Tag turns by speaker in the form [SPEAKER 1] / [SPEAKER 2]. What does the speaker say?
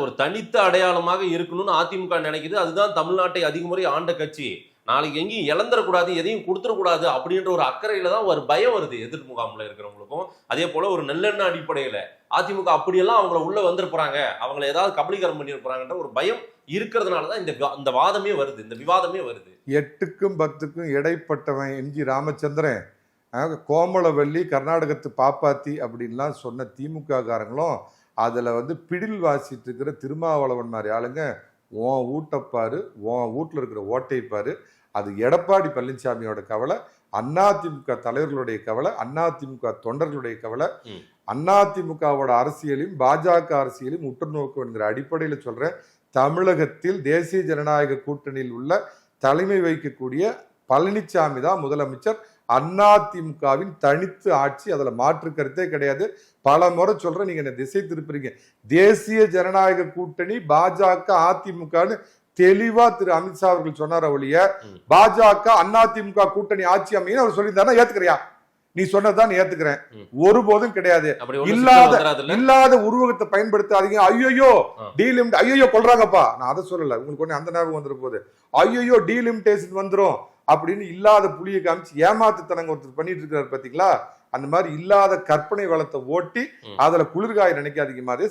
[SPEAKER 1] ஒரு தனித்த அடையாளமாக இருக்கணும்னு அதிமுக நினைக்குது. அதுதான் தமிழ்நாட்டை அதிக முறை ஆண்ட கட்சி. நாளைக்கு எங்கேயும் இழந்துடக்கூடாது, எதையும் கொடுத்துடக்கூடாது அப்படின்ற ஒரு அக்கறையில தான் ஒரு பயம் வருது எதிர் முகாம்ல இருக்கிறவங்களுக்கும். அதே போல ஒரு நல்லெண்ண அடிப்படையில அதிமுக அப்படியெல்லாம் அவங்கள உள்ள வந்திருப்பாங்க, அவங்கள ஏதாவது கபலீகரம் பண்ணியிருப்பாங்கன்ற ஒரு பயம் இருக்கிறதுனாலதான் இந்த வாதமே வருது, இந்த விவாதமே வருது.
[SPEAKER 2] 8க்கும் 10க்கும் இடைப்பட்டவன் எம்ஜி ராமச்சந்திரன், கோமலவல்லி, கர்நாடகத்து பாப்பாத்தி அப்படின்லாம் சொன்ன திமுக காரங்களும் அதுல பிடில் வாசிட்டு இருக்கிற திருமாவளவன் மாதிரி ஆளுங்க, உன் வீட்டைப்பாரு, உன் வீட்டுல இருக்கிற ஓட்டை பாரு, அது எடப்பாடி பழனிசாமியோட கவலை, அதிமுக தலைவர்களுடைய கவலை, அதிமுக தொண்டர்களுடைய கவலை, அதிமுகவோட அரசியலையும் பாஜக அரசியலையும் உற்று நோக்கு என்கிற அடிப்படையில சொல்றேன். தமிழகத்தில் தேசிய ஜனநாயக கூட்டணியில் உள்ள தலைமை வைக்கக்கூடிய பழனிசாமி தான் முதலமைச்சர். அதிமுகவின் தனித்து ஆட்சி, அதுல மாற்று கருத்தே கிடையாது. பல முறை சொல்றேன், நீங்க என்ன திசை திருப்புறீங்க. தேசிய ஜனநாயக கூட்டணி பாஜக அதிமுகன்னு தெளிவா திரு அமித்ஷா அவர்கள் சொன்னார். ஒழிய பாஜக அதிமுக கூட்டணி ஆட்சி அமையும் அவர் சொல்லியிருந்தாருன்னா ஏத்துக்கிறியா? நீ சொன்னதான் ஏத்துக்கிறேன். ஒருபோதும் கிடையாது. இல்லாத உருவகத்தை பயன்படுத்தாதீங்க. ஐயோ டீலிமிட், ஐயோ கொள்றாங்கப்பா, நான் அதை சொல்லல, உங்களுக்கு ஒண்ணு அந்த ஞாபகம் வந்துடும் போது ஐயோ டீலிமிட்டேஷன் வந்துரும் அப்படின்னு இல்லாத புளியை காமிச்சு ஏமாத்துத்தனங்க ஒருத்தர் பண்ணிட்டு இருக்காரு பாத்தீங்களா? அந்த மாதிரி இல்லாத கற்பனை வளத்தை ஓட்டி அதுல குளிர்காய நினைக்காதீங்க மாதிரி